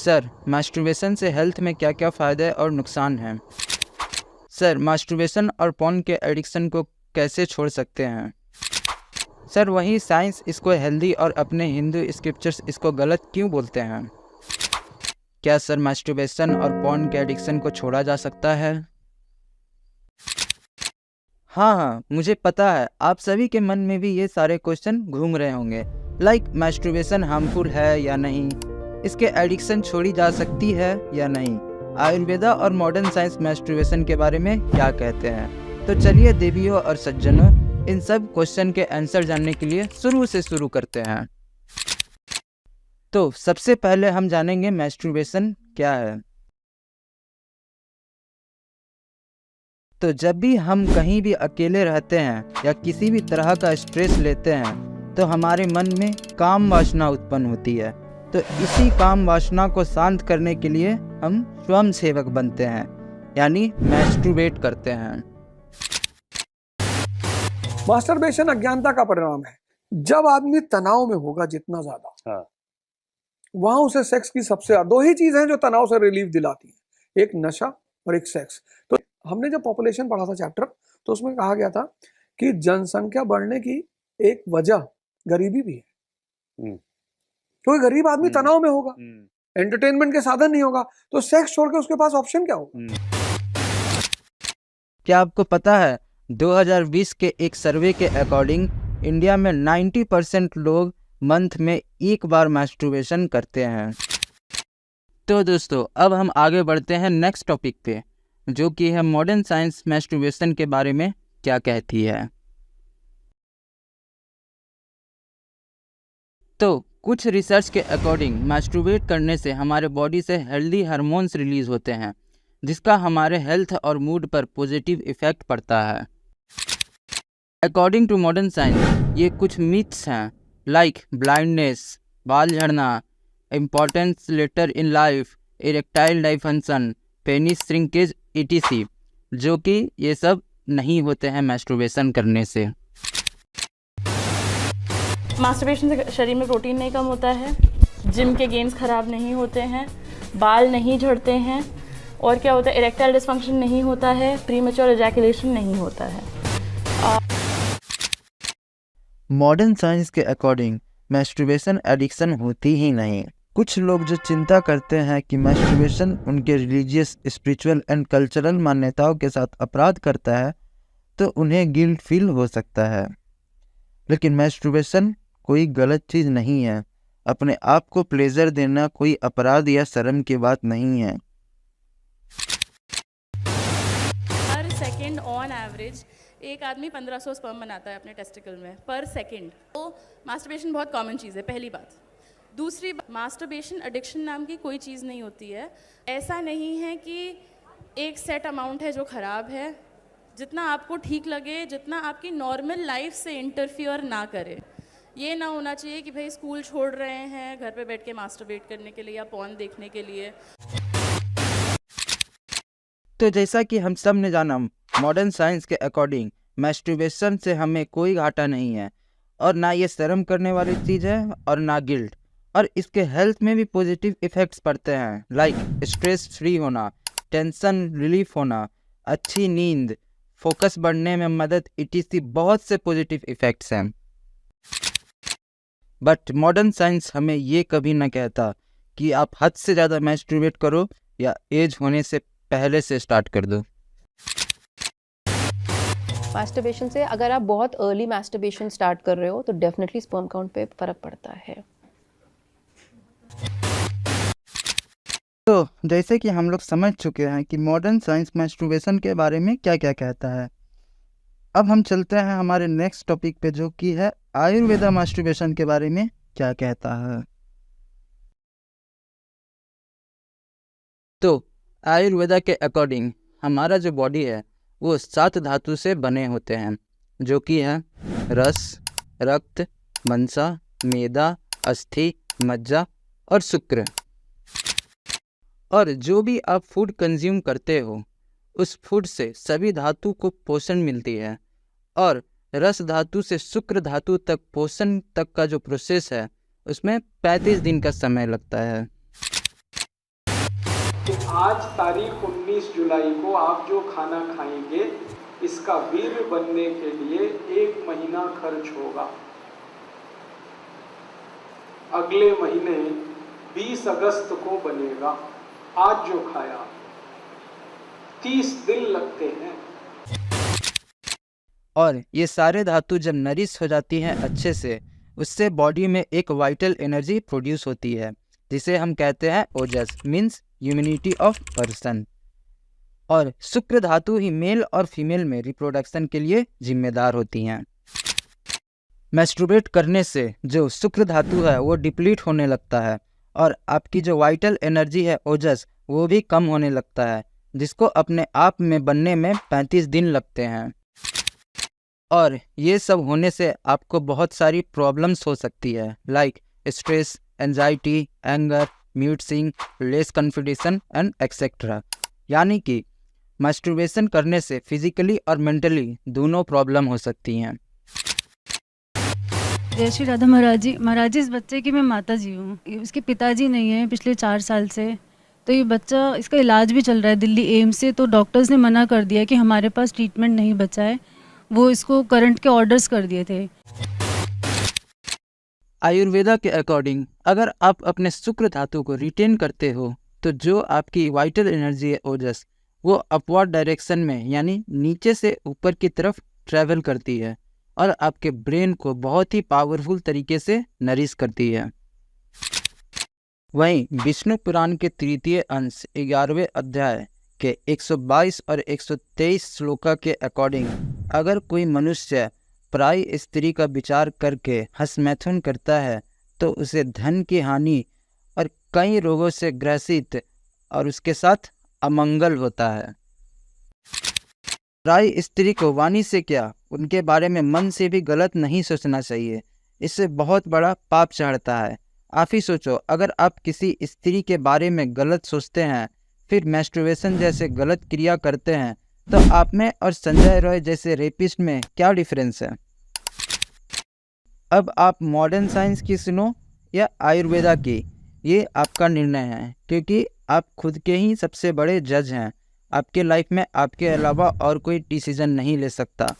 Sir, masturbation से health में क्या क्या फ़ायदे और नुकसान हैं? सर, मास्टरबेशन और पॉर्न के एडिक्शन को कैसे छोड़ सकते हैं? सर, वहीं साइंस इसको हेल्दी और अपने हिंदू स्क्रिप्चर्स इसको गलत क्यों बोलते हैं? क्या सर मास्टरबेशन और पॉर्न के एडिक्शन को छोड़ा जा सकता है? हाँ, मुझे पता है आप सभी के मन में भी ये सारे क्वेश्चन घूम रहे होंगे, लाइक मास्टरबेशन हार्मफुल है या नहीं, इसके एडिक्शन छोड़ी जा सकती है या नहीं, आयुर्वेदा और मॉडर्न साइंस मास्टरबेशन के बारे में क्या कहते हैं। तो चलिए देवियों और सज्जनों, इन सब क्वेश्चन के आंसर जानने के लिए शुरू से शुरू करते हैं। तो सबसे पहले हम जानेंगे मास्टरबेशन क्या है। तो जब भी हम कहीं भी अकेले रहते हैं या किसी भी तरह का स्ट्रेस लेते हैं तो हमारे मन में काम वासना उत्पन्न होती है। तो इसी काम वासना को शांत करने के लिए हम स्वयं सेवक बनते हैं, यानी मैस्टरबेट करते हैं। मास्टरबेशन अज्ञानता का परिणाम है। जब आदमी तनाव में होगा जितना ज्यादा, वहां उसे सेक्स की सबसे ज्यादा दो ही चीज हैं जो तनाव से रिलीफ दिलाती है, एक नशा और एक सेक्स। तो हमने जब पॉपुलेशन पढ़ा था चैप्टर, तो उसमें कहा गया था कि जनसंख्या बढ़ने की एक वजह गरीबी भी है, क्योंकि गरीब आदमी तनाव में होगा, एंटरटेनमेंट के साधन नहीं होगा, तो सेक्स छोड़ के उसके पास ऑप्शन क्या होगा। क्या आपको पता है 2020 के एक सर्वे के अकॉर्डिंग इंडिया में 90% लोग मंथ में एक बार मास्टरबेशन करते हैं। तो दोस्तों, अब हम आगे बढ़ते हैं नेक्स्ट टॉपिक पे, जो कि है मॉडर्न साइंस मास्टरबेशन के बारे में क्या कहती है। तो कुछ रिसर्च के अकॉर्डिंग मास्टरबेट करने से हमारे बॉडी से हेल्दी हार्मोन्स रिलीज होते हैं, जिसका हमारे हेल्थ और मूड पर पॉजिटिव इफेक्ट पड़ता है। अकॉर्डिंग टू मॉडर्न साइंस, ये कुछ मिथ्स हैं, लाइक ब्लाइंडनेस, बाल झड़ना, impotence later in life, erectile dysfunction, penis shrinkage etc, जो कि ये सब नहीं होते हैं मास्टरबेशन करने से। मास्टरबेशन से शरीर में प्रोटीन नहीं कम होता है, जिम के गेम्स खराब नहीं होते हैं, बाल नहीं झड़ते हैं, और क्या होता है, इरेक्टाइल डिसफंक्शन नहीं होता है, प्रीमेच्योर एजैकुलेशन नहीं होता है। मॉडर्न साइंस के अकॉर्डिंग मास्टरबेशन एडिक्शन होती ही नहीं। कुछ लोग जो चिंता करते हैं कि मास्टरबेशन उनके रिलीजियस, स्पिरिचुअल एंड कल्चरल मान्यताओं के साथ अपराध करता है, तो उन्हें गिल्ट फील हो सकता है। लेकिन मास्टरबेशन कोई गलत चीज़ नहीं है। अपने आप को प्लेजर देना कोई अपराध या शर्म की बात नहीं है। पर सेकंड ऑन एवरेज एक आदमी 1500 स्पर्म बनाता है अपने टेस्टिकल में पर सेकंड। तो मास्टरबेशन बहुत कॉमन चीज़ है, पहली बात। दूसरी बात, मास्टरबेशन एडिक्शन नाम की कोई चीज़ नहीं होती है। ऐसा नहीं है कि एक सेट अमाउंट है जो ख़राब है। जितना आपको ठीक लगे, जितना आपकी नॉर्मल लाइफ से इंटरफियर ना करे। ये ना होना चाहिए कि भाई स्कूल छोड़ रहे हैं घर पे बैठ के मास्टरबेट करने के लिए या पॉर्न देखने के लिए। तो जैसा कि हम सब ने जाना, मॉडर्न साइंस के अकॉर्डिंग मास्टरबेशन से हमें कोई घाटा नहीं है, और ना ये शर्म करने वाली चीज़ है और ना गिल्ट। और इसके हेल्थ में भी पॉजिटिव इफ़ेक्ट्स पड़ते हैं, लाइक स्ट्रेस फ्री होना, टेंशन रिलीफ होना, अच्छी नींद, फोकस बढ़ने में मदद etc, बहुत से पॉजिटिव इफ़ेक्ट्स हैं। बट मॉडर्न साइंस हमें ये कभी ना कहता कि आप हद से ज़्यादा मास्टरबेट करो या एज होने से पहले से स्टार्ट कर दो। मास्टरबेशन से अगर आप बहुत अर्ली मास्टरबेशन स्टार्ट कर रहे हो तो डेफिनेटली स्पर्म काउंट पे फ़र्क पड़ता है। तो जैसे कि हम लोग समझ चुके हैं कि मॉडर्न साइंस मास्टरबेशन के बारे में क्या क्या कहता है, अब हम चलते हैं हमारे नेक्स्ट टॉपिक पे, जो कि है आयुर्वेदा मास्टरबेशन के बारे में क्या कहता है। तो आयुर्वेदा के अकॉर्डिंग हमारा जो बॉडी है वो 7 धातु से बने होते हैं, जो कि है रस, रक्त, मंसा, मेदा, अस्थि, मज्जा और शुक्र। और जो भी आप फूड कंज्यूम करते हो, उस फूड से सभी धातु को पोषण मिलती है, और रस धातु से शुक्र धातु तक पोषण तक का जो प्रोसेस है उसमें 35 दिन का समय लगता है। कि आज तारीख 19 जुलाई को आप जो खाना खाएंगे इसका वीर्य बनने के लिए 1 महीना खर्च होगा। अगले महीने 20 अगस्त को बनेगा। आज जो खाया 30 दिन लगते हैं। और ये सारे धातु जब नरिश हो जाती हैं अच्छे से, उससे बॉडी में एक वाइटल एनर्जी प्रोड्यूस होती है जिसे हम कहते हैं ओजस, मीन्स इम्यूनिटी ऑफ पर्सन। और शुक्र धातु ही मेल और फीमेल में रिप्रोडक्शन के लिए जिम्मेदार होती हैं। मैस्ट्रुबेट करने से जो शुक्र धातु है वो डिप्लीट होने लगता है और आपकी जो वाइटल एनर्जी है ओजस, वो भी कम होने लगता है, जिसको अपने आप में बनने में 35 दिन लगते हैं। और ये सब होने से आपको बहुत सारी प्रॉब्लम्स हो सकती है, like stress, anxiety, anger, mute swing, less confidence and etcetera. यानी कि मैस्टरबेशन करने से फिजिकली और मेंटली दोनों प्रॉब्लम हो सकती हैं। जय श्री राधा महाराज जी। महाराज जी, इस बच्चे की मैं माता जी हूँ। उसके पिताजी नहीं हैं पिछले 4 साल से। तो ये बच्चा, इसका इलाज भी चल रहा है दिल्ली एम्स से। तो डॉक्टर्स ने मना कर दिया कि हमारे पास ट्रीटमेंट नहीं बचा है। वो इसको करंट के ऑर्डर्स कर दिए थे। आयुर्वेदा के अकॉर्डिंग अगर आप अपने शुक्र धातु को रिटेन करते हो तो जो आपकी वाइटल एनर्जी है ओजस, वो अपवर्ड डायरेक्शन में यानी नीचे से ऊपर की तरफ ट्रैवल करती है और आपके ब्रेन को बहुत ही पावरफुल तरीके से नरिश करती है। वहीं विष्णु पुराण के 3य अंश 11वें अध्याय के 122 और 123 श्लोका के अकॉर्डिंग अगर कोई मनुष्य पराई स्त्री का विचार करके हंस-मैथुन करता है तो उसे धन की हानि और कई रोगों से ग्रसित और उसके साथ अमंगल होता है। पराई स्त्री को वाणी से क्या, उनके बारे में मन से भी गलत नहीं सोचना चाहिए। इससे बहुत बड़ा पाप चढ़ता है। आप ही सोचो, अगर आप किसी स्त्री के बारे में गलत सोचते हैं फिर मैस्टरबेशन जैसे गलत क्रिया करते हैं तो आप में और संजय रॉय जैसे रेपिस्ट में क्या डिफरेंस है। अब आप मॉडर्न साइंस की सुनो या आयुर्वेदा की, ये आपका निर्णय है, क्योंकि आप खुद के ही सबसे बड़े जज हैं। आपके लाइफ में आपके अलावा और कोई डिसीजन नहीं ले सकता।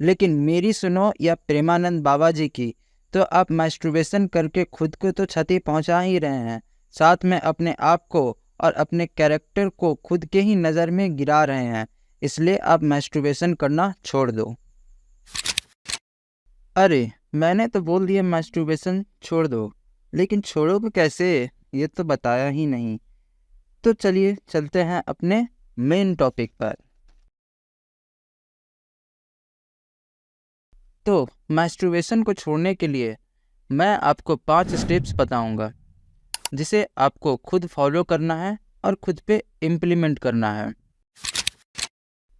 लेकिन मेरी सुनो या प्रेमानंद बाबा जी की, तो आप मैस्टरबेशन करके खुद को तो क्षति पहुंचा ही रहे हैं, साथ में अपने आप को और अपने कैरेक्टर को खुद के ही नज़र में गिरा रहे हैं। इसलिए आप मैस्टरबेशन करना छोड़ दो। अरे मैंने तो बोल दिया मैस्टरबेशन छोड़ दो, लेकिन छोड़ोगे कैसे ये तो बताया ही नहीं। तो चलिए चलते हैं अपने मेन टॉपिक पर। तो मैस्टरबेशन को छोड़ने के लिए मैं आपको 5 स्टेप्स बताऊंगा जिसे आपको खुद फॉलो करना है और खुद पे इम्प्लीमेंट करना है।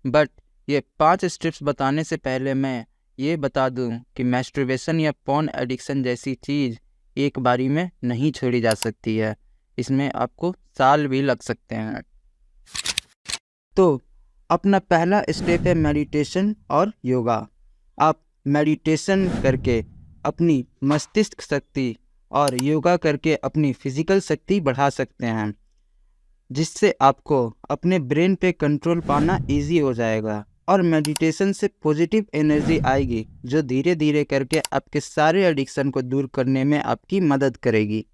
बट ये 5 स्टेप्स बताने से पहले मैं ये बता दूं कि मैस्टरबेशन या पॉर्न एडिक्शन जैसी चीज़ एक बारी में नहीं छोड़ी जा सकती है। इसमें आपको साल भी लग सकते हैं। तो अपना पहला स्टेप है मेडिटेशन और योगा। आप मेडिटेशन करके अपनी मस्तिष्क शक्ति और योगा करके अपनी फिजिकल शक्ति बढ़ा सकते हैं, जिससे आपको अपने ब्रेन पे कंट्रोल पाना इजी हो जाएगा और मेडिटेशन से पॉजिटिव एनर्जी आएगी जो धीरे धीरे करके आपके सारे एडिक्शन को दूर करने में आपकी मदद करेगी।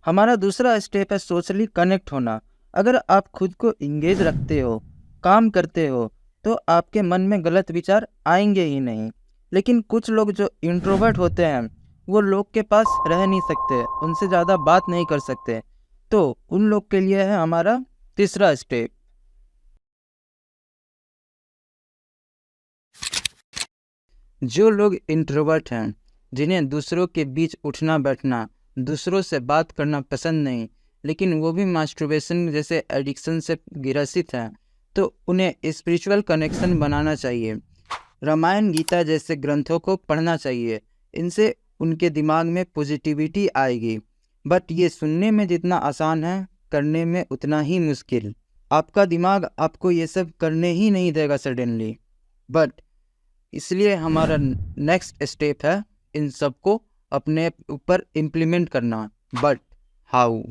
हमारा दूसरा स्टेप है सोशली कनेक्ट होना। अगर आप खुद को इंगेज रखते हो, काम करते हो, तो आपके मन में गलत विचार आएंगे ही नहीं। लेकिन कुछ लोग जो इंट्रोवर्ट होते हैं वो लोग के पास रह नहीं सकते, उनसे ज़्यादा बात नहीं कर सकते, तो उन लोग के लिए है हमारा तीसरा स्टेप। जो लोग इंट्रोवर्ट हैं, जिन्हें दूसरों के बीच उठना बैठना, दूसरों से बात करना पसंद नहीं, लेकिन वो भी मास्टरबेशन जैसे एडिक्शन से ग्रसित हैं, तो उन्हें स्पिरिचुअल कनेक्शन बनाना चाहिए। रामायण गीता जैसे ग्रंथों को पढ़ना चाहिए। इनसे उनके दिमाग में पॉजिटिविटी आएगी। बट ये सुनने में जितना आसान है, करने में उतना ही मुश्किल। आपका दिमाग आपको ये सब करने ही नहीं देगा सडनली। बट इसलिए हमारा नेक्स्ट स्टेप है इन सब को अपने ऊपर इम्प्लीमेंट करना। But how?